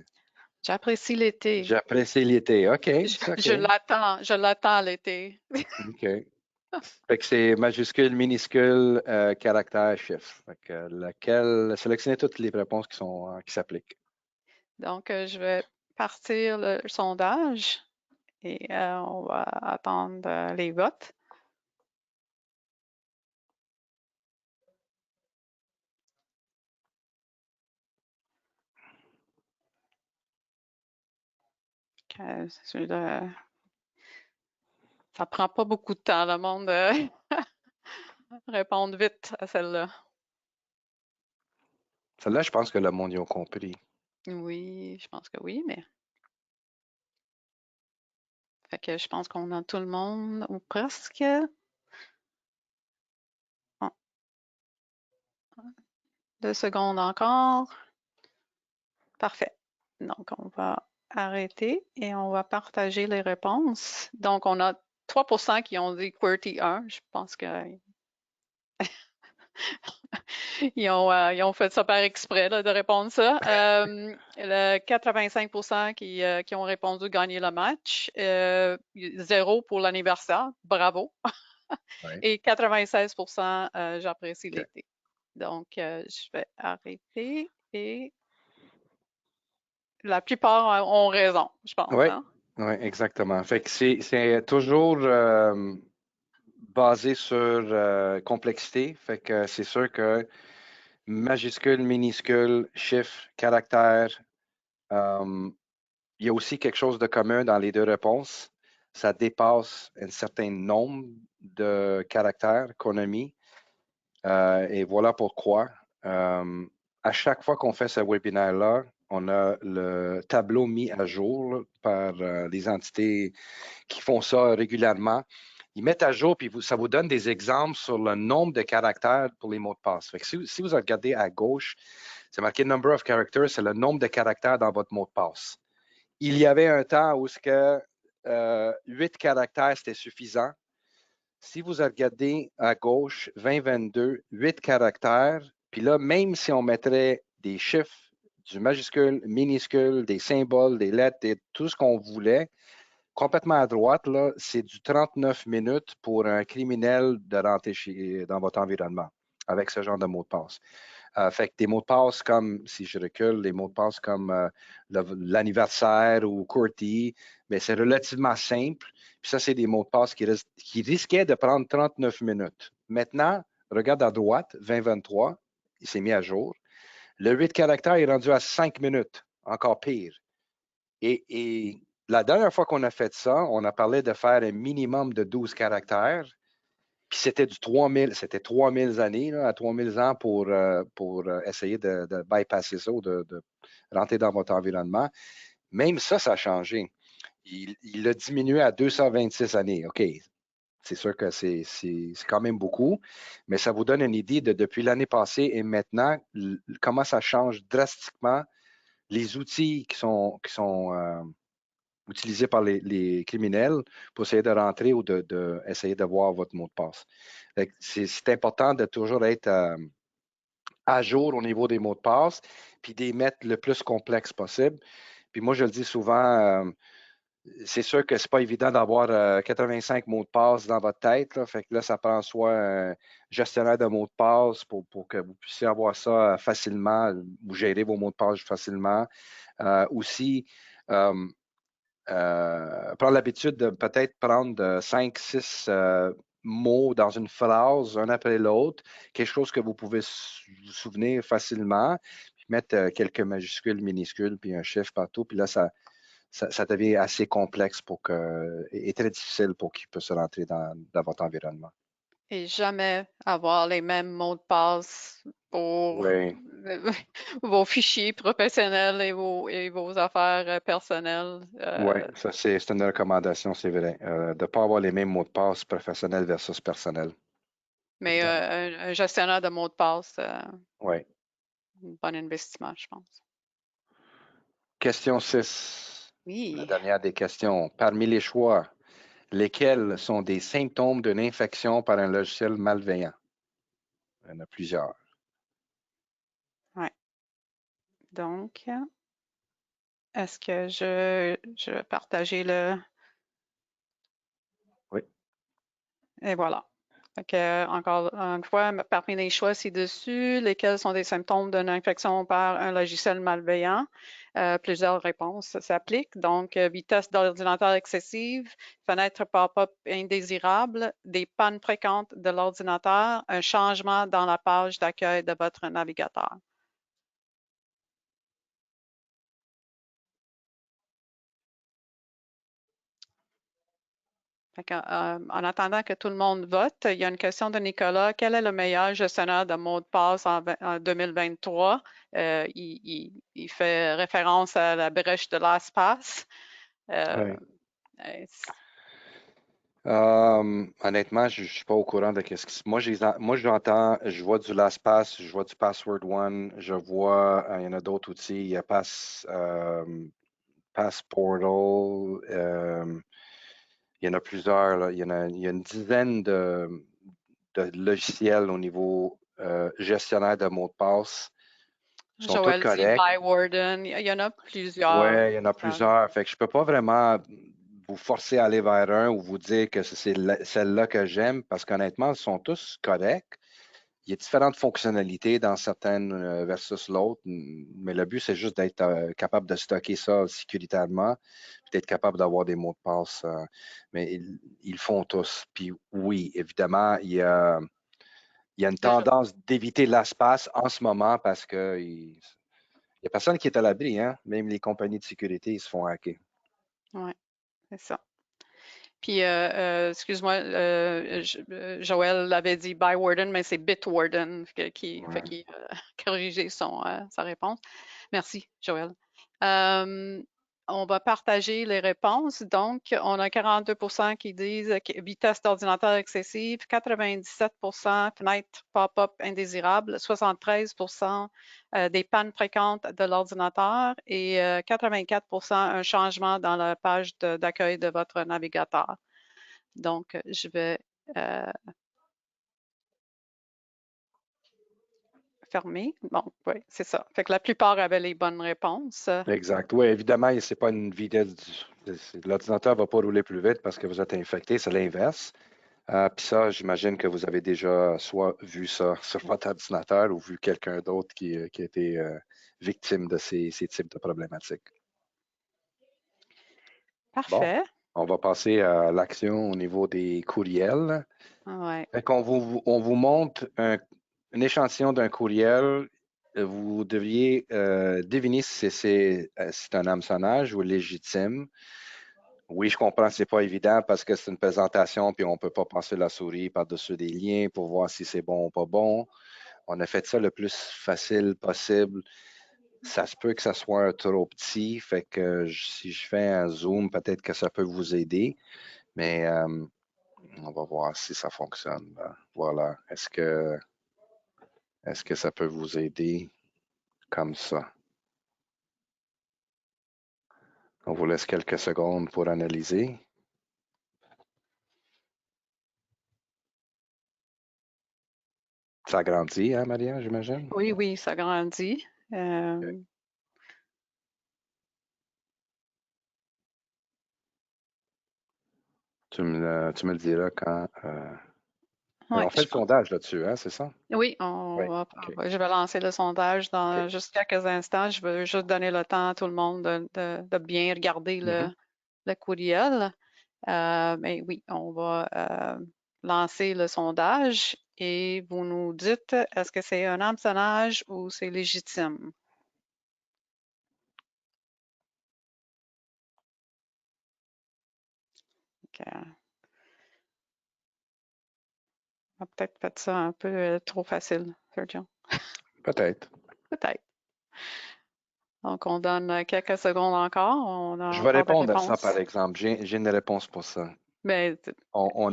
J'apprécie l'été. J'apprécie l'été. OK, c'est OK. Je l'attends l'été. OK. Fait que c'est majuscule, minuscule, caractère, chiffre. Fait que sélectionnez toutes les réponses qui s'appliquent. Donc, je vais partir le sondage et on va attendre les votes. Ça prend pas beaucoup de temps, le monde répondre vite à celle-là. Celle-là, je pense que le monde y a compris. Oui, je pense que oui, mais fait que je pense qu'on a tout le monde, ou presque. Bon, 2 secondes encore. Parfait. Donc, on va arrêter et on va partager les réponses. Donc, on a 3% qui ont dit QWERTY 1. Je pense que ils ont fait ça par exprès là, de répondre ça. Le 85% qui ont répondu gagner le match. 0 pour l'anniversaire. Bravo. Ouais. Et 96% j'apprécie OK. l'été. Donc, je vais arrêter et la plupart ont raison, je pense. Oui, Hein? oui, exactement. Fait que c'est toujours basé sur complexité. Fait que c'est sûr que majuscule, minuscule, chiffre, caractère, il y a aussi quelque chose de commun dans les deux réponses. Ça dépasse un certain nombre de caractères qu'on a mis. Et voilà pourquoi. À chaque fois qu'on fait ce webinaire-là, on a le tableau mis à jour là, par les entités qui font ça régulièrement. Ils mettent à jour, puis ça vous donne des exemples sur le nombre de caractères pour les mots de passe. Fait que si vous regardez à gauche, c'est marqué Number of Characters, c'est le nombre de caractères dans votre mot de passe. Il y avait un temps où 8 caractères, c'était suffisant. Si vous regardez à gauche, 2022, 8 caractères, puis là, même si on mettrait des chiffres, du majuscule, minuscule, des symboles, des lettres, tout ce qu'on voulait, complètement à droite, là, c'est du 39 minutes pour un criminel de rentrer dans votre environnement avec ce genre de mot de passe. Fait que des mots de passe comme, si je recule, des mots de passe comme l'anniversaire ou QWERTY, mais c'est relativement simple. Puis ça, c'est des mots de passe qui risquaient de prendre 39 minutes. Maintenant, regarde à droite, 2023, il s'est mis à jour. Le 8 caractères est rendu à 5 minutes, encore pire. Et la dernière fois qu'on a fait ça, on a parlé de faire un minimum de 12 caractères. Puis c'était du 3000, c'était 3000 années, là, à 3000 ans pour essayer de bypasser ça ou de rentrer dans votre environnement. Même ça, ça a changé. Il a diminué à 226 années. OK, c'est sûr que c'est quand même beaucoup, mais ça vous donne une idée de depuis l'année passée et maintenant, comment ça change drastiquement les outils qui sont utilisés par les criminels pour essayer de rentrer ou essayer de voir votre mot de passe. C'est important de toujours être à jour au niveau des mots de passe, puis de les mettre le plus complexe possible. Puis moi, je le dis souvent, c'est sûr que c'est pas évident d'avoir 85 mots de passe dans votre tête. Là. Fait que là, ça prend soit un gestionnaire de mots de passe pour que vous puissiez avoir ça facilement, ou gérer vos mots de passe facilement. Aussi, prendre l'habitude de peut-être prendre 5, 6 mots dans une phrase, un après l'autre, quelque chose que vous pouvez vous souvenir facilement, puis mettre quelques majuscules, minuscules, puis un chiffre partout, puis là, ça devient assez complexe et très difficile pour qu'il puisse rentrer dans votre environnement. Et jamais avoir les mêmes mots de passe pour Oui, vos fichiers professionnels et vos affaires personnelles. oui, ça c'est une recommandation, c'est vrai. De ne pas avoir les mêmes mots de passe professionnels versus personnel, Mais évidemment. un gestionnaire de mots de passe, Oui. un bon investissement, je pense. Question 6. La Oui. dernière des questions. Parmi les choix, lesquels sont des symptômes d'une infection par un logiciel malveillant? Il y en a plusieurs. Ouais. Donc, est-ce que je vais partager le... Oui. Et voilà. Fait que, encore une fois, parmi les choix ci-dessus, lesquels sont des symptômes d'une infection par un logiciel malveillant? Plusieurs réponses s'appliquent. Donc, vitesse d'ordinateur excessive, fenêtre pop-up indésirable, des pannes fréquentes de l'ordinateur, un changement dans la page d'accueil de votre navigateur. Fait que, en attendant que tout le monde vote, il y a une question de Nicolas. Quel est le meilleur gestionnaire de mots de passe en 2023? Il fait référence à la brèche de LastPass. Euh, Oui. euh, Honnêtement, je ne suis pas au courant de ce qui se... Moi, j'entends, je vois du LastPass, je vois du Password One, je vois, il y en a d'autres outils, il y a Passportal, il y en a plusieurs, là. Il y a une dizaine de logiciels au niveau gestionnaire de mots de passe. Ils sont tous Joël dit corrects. Bywarden. Il y en a plusieurs. Ouais, il y en a plusieurs. Fait que je peux pas vraiment vous forcer à aller vers un ou vous dire que c'est celle-là que j'aime parce qu'honnêtement, ils sont tous corrects. Il y a différentes fonctionnalités dans certaines versus l'autre, mais le but, c'est juste d'être capable de stocker ça sécuritairement, puis d'être capable d'avoir des mots de passe. Mais ils le font tous. Puis oui, évidemment, il y a une Déjà, tendance d'éviter l'espace en ce moment parce que il n'y a personne qui est à l'abri, hein? Même les compagnies de sécurité, ils se font hacker. ouais, c'est ça. Puis, excuse-moi, Joël l'avait dit Bywarden, mais c'est Bitwarden qui fait Ouais. qu'il corriger sa réponse. Merci, Joël. Euh, on va partager les réponses. Donc, on a 42 qui disent vitesse d'ordinateur excessive, 97 fenêtre pop-up indésirable, 73 des pannes fréquentes de l'ordinateur et 84 un changement dans la page d'accueil de votre navigateur. Donc, je vais fermer. Bon, oui, c'est ça. Fait que la plupart avaient les bonnes réponses. Exact. Oui, évidemment, c'est pas une vitesse. L'ordinateur ne va pas rouler plus vite parce que vous êtes infecté, c'est l'inverse. Puis ça, j'imagine que vous avez déjà soit vu ça sur votre ordinateur ou vu quelqu'un d'autre qui a été victime de ces types de problématiques. Bon, Parfait. on va passer à l'action au niveau des courriels. Ouais. Fait qu'on on vous montre un échantillon d'un courriel. Vous devriez deviner si c'est un hameçonnage ou légitime. Oui, je comprends, c'est pas évident parce que c'est une présentation, puis on ne peut pas passer la souris par-dessus des liens pour voir si c'est bon ou pas bon. On a fait ça le plus facile possible. Ça se peut que ça soit trop petit, fait que si je fais un zoom, peut-être que ça peut vous aider, mais on va voir si ça fonctionne. Voilà. Est-ce que ça peut vous aider comme ça? On vous laisse quelques secondes pour analyser. Ça grandit, hein, Maria, j'imagine? Oui, oui, ça grandit. OK. Tu me le diras quand. Ouais, On fait je le pense. sondage là-dessus, hein, c'est ça? Oui, Oui. OK. je vais lancer le sondage OK. dans juste quelques instants. Je veux juste donner le temps à tout le monde de bien regarder Mhm. le courriel. Mais oui, on va lancer le sondage et vous nous dites est-ce que c'est un hameçonnage ou c'est légitime? Ok. On a peut-être fait ça un peu trop facile, Sergio. Peut-être. Peut-être. Donc, on donne quelques secondes encore. On a Je vais encore des répondre à ça, par réponses. exemple. J'ai une réponse pour ça. Mais, On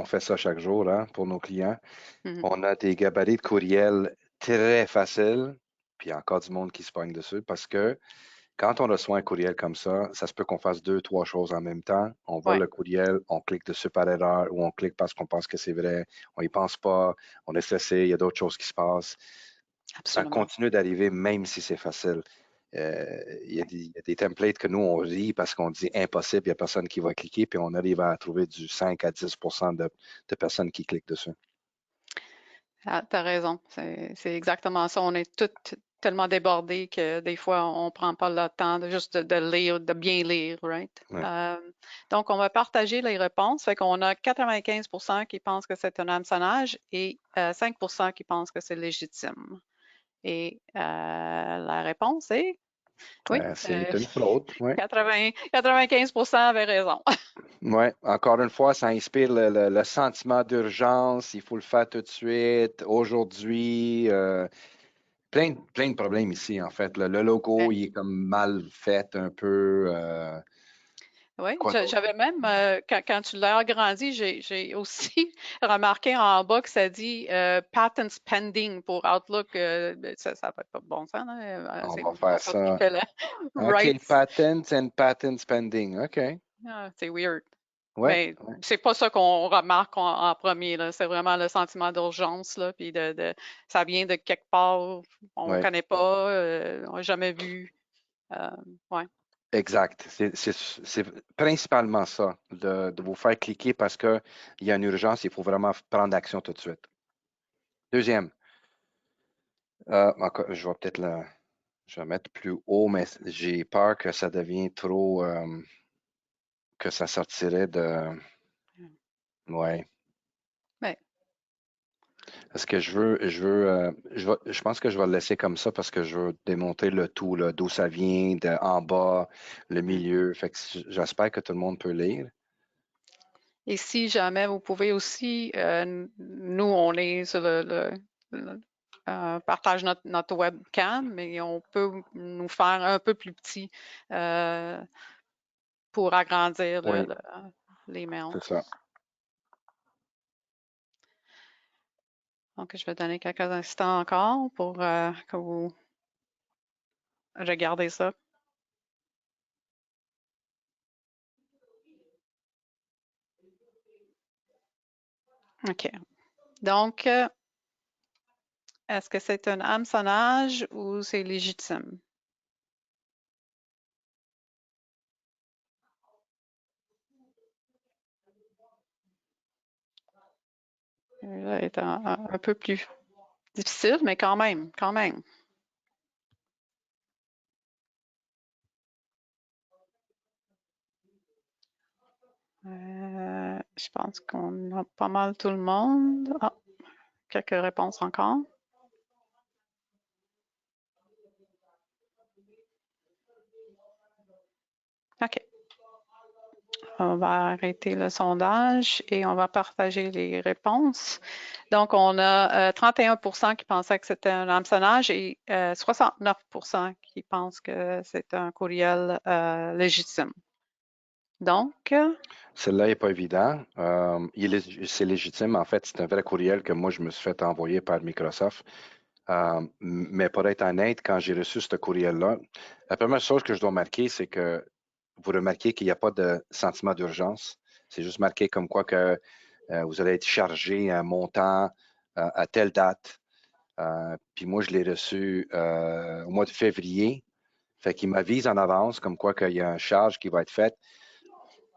fait ça chaque jour, hein, pour nos clients. mhm, On a des gabarits de courriel très faciles, puis il y a encore du monde qui se pogne dessus parce que quand on reçoit un courriel comme ça se peut qu'on fasse deux, trois choses en même temps. On voit ouais, le courriel, on clique dessus par erreur ou on clique parce qu'on pense que c'est vrai. On n'y pense pas, on est stressé, il y a d'autres choses qui se passent. Ça absolument. continue d'arriver même si c'est facile. Il y a des templates que nous, on rit parce qu'on dit impossible, il n'y a personne qui va cliquer, puis on arrive à trouver du 5 à 10 de personnes qui cliquent dessus. Ah, t'as raison. C'est exactement ça. On est toutes tellement débordés que des fois, on prend pas le temps de juste de lire, de bien lire, right? Ouais. Donc, on va partager les réponses. Fait qu'on a 95 qui pensent que c'est un hameçonnage et 5 qui pensent que c'est légitime. Et la réponse est oui, C'est une fraude. Ouais. 95 avaient raison. Ouais. Encore une fois, ça inspire le sentiment d'urgence. Il faut le faire tout de suite, aujourd'hui. Plein de problèmes ici, en fait. Le logo, il est comme mal fait un peu. Oui, Quoi d'autre? j'avais même, quand tu l'as agrandi, j'ai aussi remarqué en bas que ça dit patents pending pour Outlook. Ça n'a pas de bon sens, hein? On C'est va faire Microsoft qui ça. fait le OK, rights. patents and patent spending. OK. Ah, c'est weird. Ouais. Mais c'est pas ça qu'on remarque en premier, là. C'est vraiment le sentiment d'urgence, là. Puis ça vient de quelque part, on ne Ouais. connaît pas, on n'a jamais vu. Euh, ouais. Exact. C'est principalement ça, de vous faire cliquer parce qu'il y a une urgence, il faut vraiment prendre action tout de suite. Deuxième, je vais peut-être je vais mettre plus haut, mais j'ai peur que ça devienne trop, que ça sortirait de. Ouais. Mais Parce que je pense que je vais le laisser comme ça parce que je veux démontrer le tout, là, d'où ça vient, en bas, le milieu. Fait que j'espère que tout le monde peut lire. Et si jamais vous pouvez aussi, nous, on est sur partage notre webcam, mais on peut nous faire un peu plus petit euh, pour agrandir Oui, l'email. c'est ça. Donc, je vais donner quelques instants encore pour que vous regardez ça. OK. Donc, est-ce que c'est un hameçonnage ou c'est légitime? Là, est un peu plus difficile, mais quand même, quand même. Je pense qu'on a pas mal tout le monde. Ah, quelques réponses encore. OK. On va arrêter le sondage et on va partager les réponses. Donc, on a 31 qui pensaient que c'était un hameçonnage et 69 qui pensent que c'est un courriel légitime. Donc, Celle-là n'est pas évident. C'est légitime. En fait, c'est un vrai courriel que moi, je me suis fait envoyer par Microsoft. Mais pour être honnête, quand j'ai reçu ce courriel-là, la première chose que je dois marquer, c'est que vous remarquez qu'il n'y a pas de sentiment d'urgence. C'est juste marqué comme quoi que vous allez être chargé un montant à telle date. Puis moi, je l'ai reçu au mois de février. Fait qu'il m'avise en avance comme quoi qu'il y a un charge qui va être faite.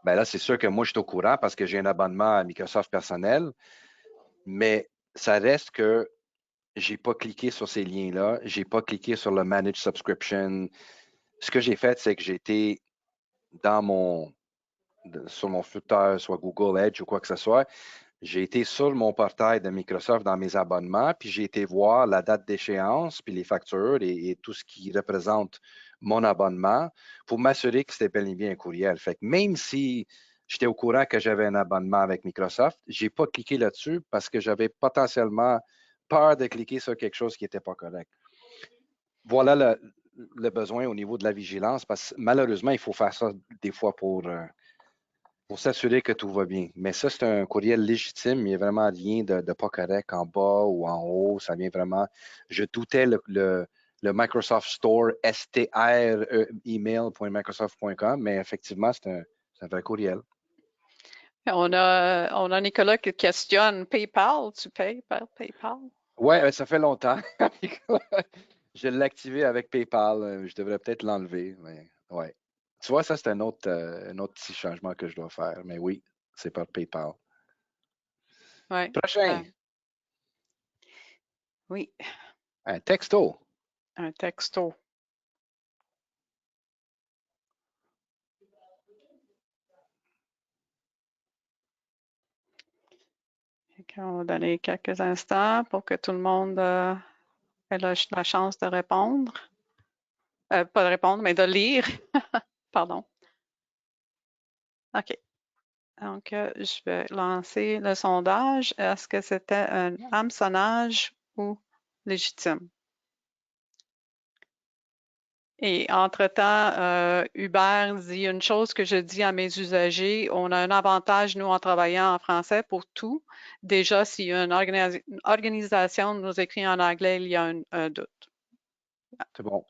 Ben là, c'est sûr que moi, je suis au courant parce que j'ai un abonnement à Microsoft personnel, mais ça reste que j'ai pas cliqué sur ces liens-là, j'ai pas cliqué sur le Manage Subscription. Ce que j'ai fait, c'est que j'ai été dans sur mon footer, soit Google Edge ou quoi que ce soit, j'ai été sur mon portail de Microsoft dans mes abonnements, puis j'ai été voir la date d'échéance, puis les factures et tout ce qui représente mon abonnement pour m'assurer que c'était bel et bien un courriel. Fait que même si j'étais au courant que j'avais un abonnement avec Microsoft. Je n'ai pas cliqué là-dessus parce que j'avais potentiellement peur de cliquer sur quelque chose qui n'était pas correct. Voilà le besoin au niveau de la vigilance, parce que malheureusement, il faut faire ça des fois pour s'assurer que tout va bien. Mais ça, c'est un courriel légitime. Il n'y a vraiment rien de pas correct en bas ou en haut. Ça vient vraiment. Je doutais le Microsoft Store STR email.microsoft.com, mais effectivement, c'est un vrai courriel. On a Nicolas qui questionne PayPal. Tu payes par PayPal? Ouais, ça fait longtemps. Je l'ai activé avec PayPal. Je devrais peut-être l'enlever. Mais ouais. Tu vois, ça, c'est un autre petit changement que je dois faire. Mais oui, c'est par PayPal. Ouais. Prochain, Oui, un texto. un texto. On va donner quelques instants pour que tout le monde ait la chance de répondre. Pas de répondre, mais de lire. Pardon. OK. Donc, je vais lancer le sondage. Est-ce que c'était un hameçonnage ou légitime? Et entre-temps, Hubert dit une chose que je dis à mes usagers, on a un avantage, nous, en travaillant en français pour tout. Déjà, si une organisation nous écrit en anglais, il y a un doute. C'est bon.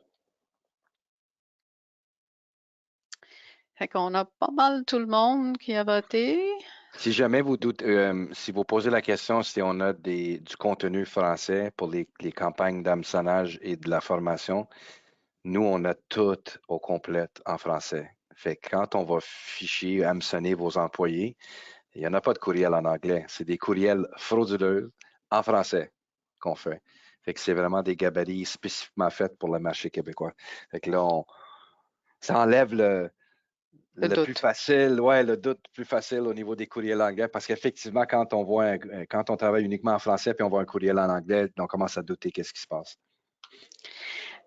Fait qu'on a pas mal tout le monde qui a voté. Si jamais vous doutez, si vous posez la question si on a du contenu français pour les campagnes d'hameçonnage et de la formation, nous, on a tout au complet en français. Fait que quand on va ficher, hameçonner vos employés, il n'y en a pas de courriel en anglais. C'est des courriels frauduleux en français qu'on fait. Fait que c'est vraiment des gabarits spécifiquement faits pour le marché québécois. Fait que là, ça enlève Le le plus doute. facile, ouais, le doute plus facile au niveau des courriels anglais, parce qu'effectivement, quand on travaille uniquement en français puis on voit un courriel en anglais, on commence à douter qu'est-ce qui se passe.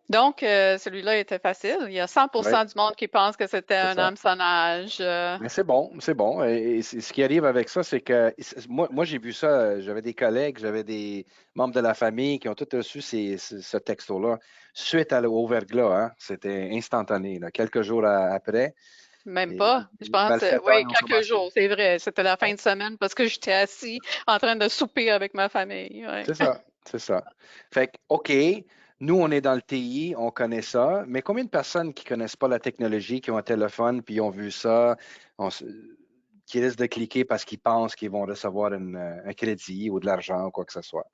Donc, celui-là était facile. Il y a 100% Oui, du monde qui pense que c'était c'est un ça. hameçonnage. Mais c'est bon, c'est bon. Et ce qui arrive avec ça, c'est que moi j'ai vu ça, j'avais des collègues, j'avais des membres de la famille qui ont tous reçu ce texto-là suite au verglas. Hein. C'était instantané, là, quelques jours après. Même Et pas. Je les pense, malfaiteurs, oui, ils ont quelques commencé. jours, c'est vrai. C'était la fin Ouais, de semaine parce que j'étais assis en train de souper avec ma famille. Ouais. c'est ça, c'est ça. Fait que, OK, nous, on est dans le TI, on connaît ça, mais combien de personnes qui ne connaissent pas la technologie, qui ont un téléphone, puis ont vu ça, qui risquent de cliquer parce qu'ils pensent qu'ils vont recevoir un crédit ou de l'argent ou quoi que ce soit?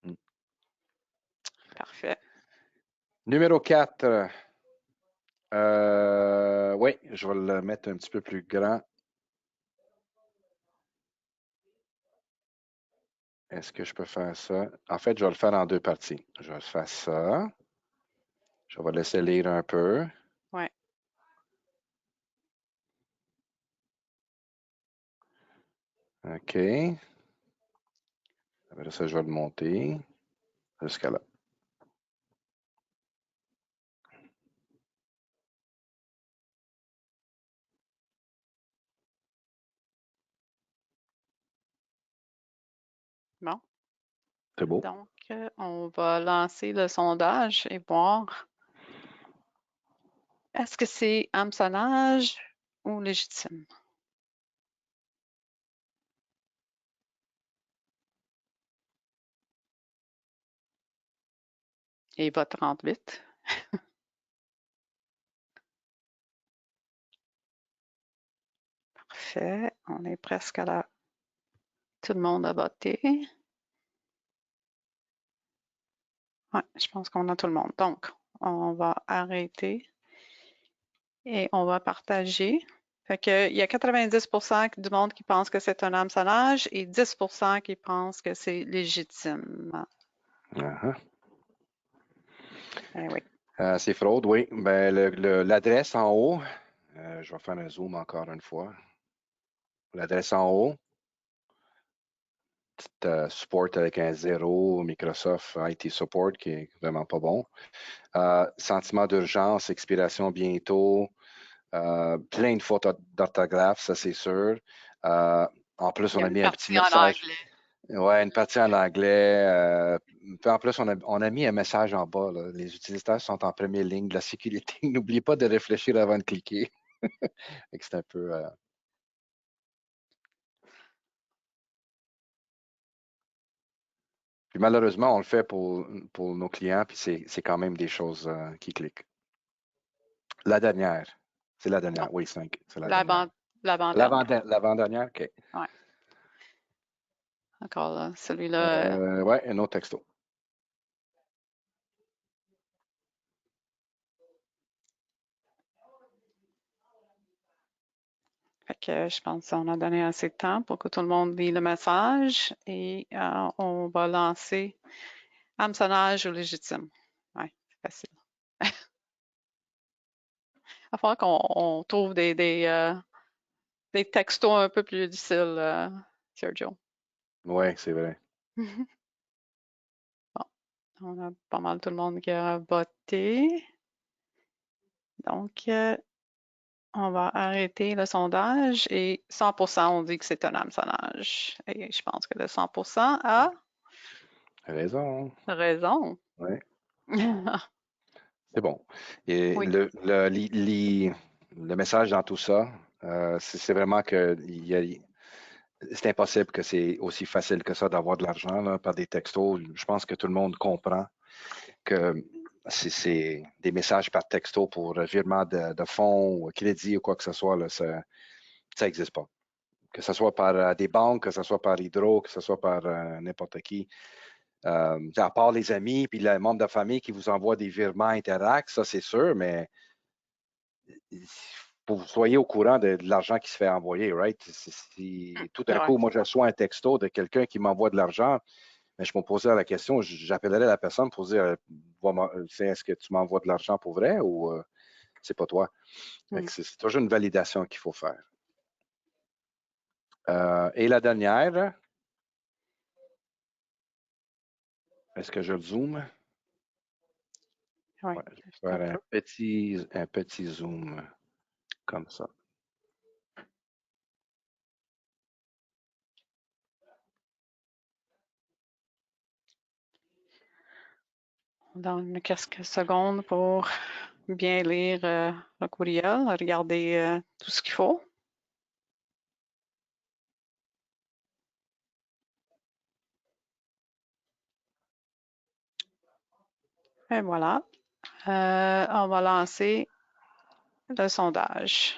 Hmm. Parfait. Numéro 4. Oui, je vais le mettre un petit peu plus grand. Est-ce que je peux faire ça? En fait, je vais le faire en deux parties. Je vais faire ça. Je vais laisser lire un peu. Ouais. OK. Après ça, je vais le monter jusqu'à là. Bon. C'est beau? Donc, on va lancer le sondage et voir est-ce que c'est hameçonnage ou légitime? Et il va 38. Parfait. On est presque à la. Tout le monde a voté. Oui, je pense qu'on a tout le monde. Donc, on va arrêter et on va partager. Fait que, il y a 90% du monde qui pense que c'est un hameçonnage et 10% qui pensent que c'est légitime. Uh-huh. Eh oui. C'est fraude, oui. Ben, l'adresse en haut, je vais faire un zoom encore une fois. L'adresse en haut, support avec un 0, Microsoft IT Support qui est vraiment pas bon. Sentiment d'urgence, expiration bientôt. Plein de fautes d'orthographe, ça c'est sûr. En plus, Il y on a a une mis un petit partie en message. anglais. Ouais, une partie en anglais. Puis en plus, on a mis un message en bas, là. Les utilisateurs sont en première ligne de la sécurité. N'oubliez pas de réfléchir avant de cliquer. C'est un peu. Puis malheureusement, on le fait pour nos clients, puis c'est quand même des choses qui cliquent. La dernière. C'est la dernière. Non, Oui, 5. C'est la dernière. l'avant-dernière. L'avant-dernière, OK. Ouais. Encore là, celui-là. Ouais, un autre texto. Fait que je pense qu'on a donné assez de temps pour que tout le monde lit le message et on va lancer hameçonnage ou légitime. Ouais, c'est facile. Il va falloir qu'on trouve des textos un peu plus difficiles, Sergio. Oui, c'est vrai. Bon, on a pas mal tout le monde qui a voté. Donc, on va arrêter le sondage et 100% on dit que c'est un hameçonnage. Et je pense que le 100% a Raison. raison. Oui, c'est bon. Et Oui, le message dans tout ça, c'est vraiment que c'est impossible que c'est aussi facile que ça d'avoir de l'argent là, par des textos. Je pense que tout le monde comprend que c'est des messages par texto pour virement de fonds ou crédit ou quoi que ce soit, là, ça n'existe pas. Que ce soit par des banques, que ce soit par Hydro, que ce soit par n'importe qui. À part les amis puis les membres de la famille qui vous envoient des virements Interact, ça c'est sûr, mais pour que vous soyez au courant de l'argent qui se fait envoyer, right? Si tout d'un coup, correct. moi, je reçois un texto de quelqu'un qui m'envoie de l'argent, mais je me posais la question, j'appellerais la personne pour dire est-ce que tu m'envoies de l'argent pour vrai ou c'est pas toi? Hmm. C'est toujours une validation qu'il faut faire. Et la dernière, est-ce que je le zoome? Oui, Ouais, je vais juste un faire peu. un petit zoom comme ça. On donne quelques secondes pour bien lire le courriel, regarder tout ce qu'il faut. Et voilà. On va lancer le sondage.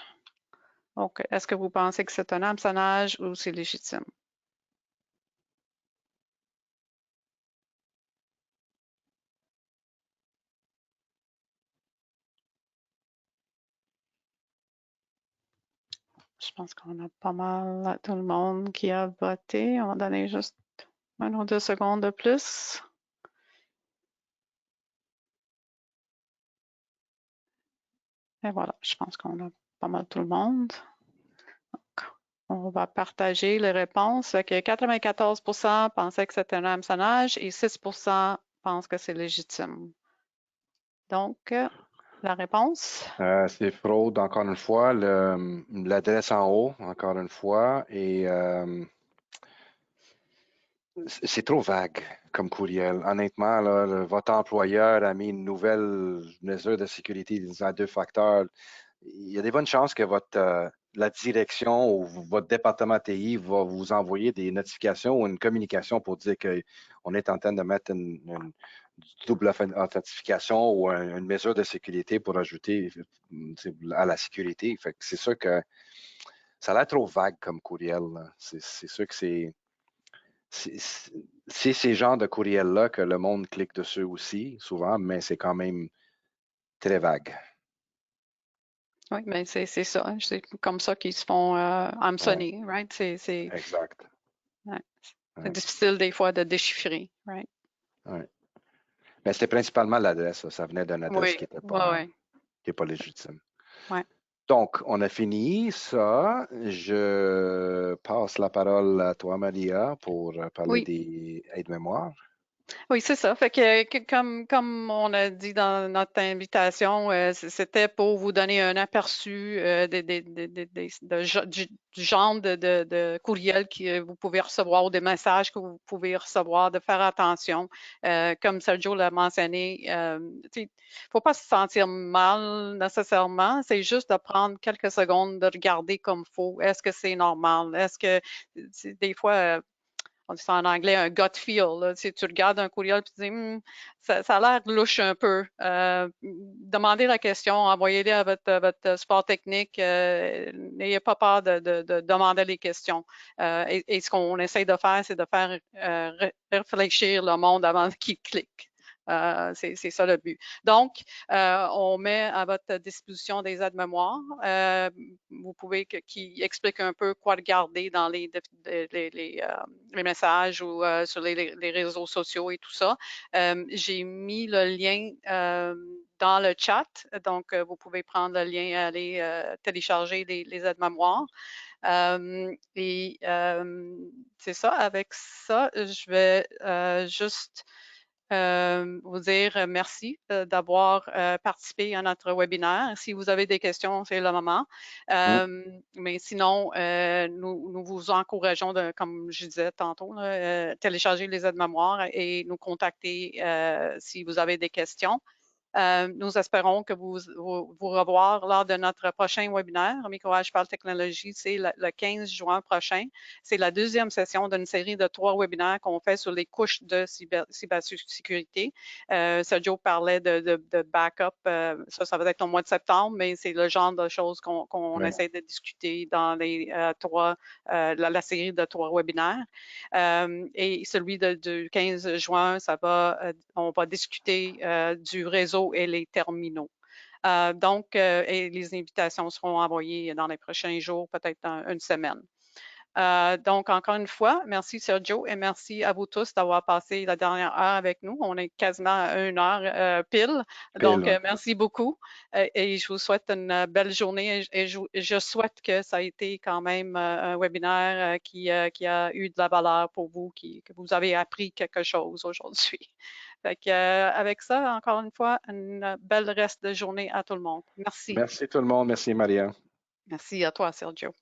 Donc, est-ce que vous pensez que c'est un hameçonnage ou c'est légitime? Je pense qu'on a pas mal tout le monde qui a voté. On va donner juste 1 ou 2 secondes de plus. Et voilà, je pense qu'on a pas mal tout le monde. Donc, on va partager les réponses. Fait que 94% pensaient que c'était un hameçonnage et 6% pensent que c'est légitime. Donc, la réponse? C'est fraude, encore une fois. L'adresse en haut, encore une fois. Et c'est trop vague comme courriel. Honnêtement, là, votre employeur a mis une nouvelle mesure de sécurité disant 2 facteurs. Il y a des bonnes chances que la direction ou votre département TI va vous envoyer des notifications ou une communication pour dire qu'on est en train de mettre une double authentification ou une mesure de sécurité pour ajouter à la sécurité. Fait que c'est sûr que ça a l'air trop vague comme courriel. C'est sûr que c'est ces genres de courriels-là que le monde clique dessus aussi, souvent, mais c'est quand même très vague. Oui, mais c'est ça. C'est comme ça qu'ils se font Ouais, hameçonner, right? exact. Ouais, c'est Ouais, difficile des fois de déchiffrer, right? ouais. Mais c'était principalement l'adresse. Ça venait d'une adresse Oui, qui n'était oui, pas, oui. qui est pas légitime. Ouais. Donc, on a fini ça. Je passe la parole à toi, Maria, pour parler Oui, des aides-mémoires. Oui, c'est ça. Fait comme on a dit dans notre invitation, c'était pour vous donner un aperçu du genre de courriel que vous pouvez recevoir ou des messages que vous pouvez recevoir, de faire attention. Comme Sergio l'a mentionné, faut pas se sentir mal nécessairement. C'est juste de prendre quelques secondes de regarder comme faut. Est-ce que c'est normal? Est-ce que des fois, on dit ça en anglais, un gut feel. Là. Tu regardes un courriel et tu dis, ça a l'air louche un peu. Demandez la question, envoyez-les à votre support technique. N'ayez pas peur de demander les questions. Et ce qu'on essaye de faire, c'est de faire réfléchir le monde avant qu'il clique. C'est ça le but. Donc, on met à votre disposition des aides-mémoires. Vous pouvez qui expliquent un peu quoi regarder dans les messages ou sur les réseaux sociaux et tout ça. J'ai mis le lien dans le chat, donc vous pouvez prendre le lien et aller télécharger les aides-mémoires. Et c'est ça, avec ça, je vais juste vous dire merci d'avoir participé à notre webinaire. Si vous avez des questions, c'est le moment. Mm. Mais sinon, nous vous encourageons, comme je disais tantôt, là, télécharger les aides-mémoires et nous contacter si vous avez des questions. Nous espérons que vous revoir lors de notre prochain webinaire. Micro-H parle technologie, c'est le 15 juin prochain. C'est la deuxième session d'une série de 3 webinaires qu'on fait sur les couches de cybersécurité. Sergio parlait de backup. Ça va être au mois de septembre, mais c'est le genre de choses qu'on Ouais. essaie de discuter dans la série de 3 webinaires. Et celui du 15 juin, on va discuter du réseau et les terminaux. Donc, et les invitations seront envoyées dans les prochains jours, peut-être dans une semaine. Donc, encore une fois, merci Sergio et merci à vous tous d'avoir passé la dernière heure avec nous. On est quasiment à 1 heure pile. Pile, Donc, ouais. merci beaucoup et je vous souhaite une belle journée et je souhaite que ça a été quand même un webinaire qui a eu de la valeur pour vous, que vous avez appris quelque chose aujourd'hui. Fait que, avec ça, encore une fois, une belle reste de journée à tout le monde. Merci. Merci tout le monde. Merci, Maria. Merci à toi, Sergio.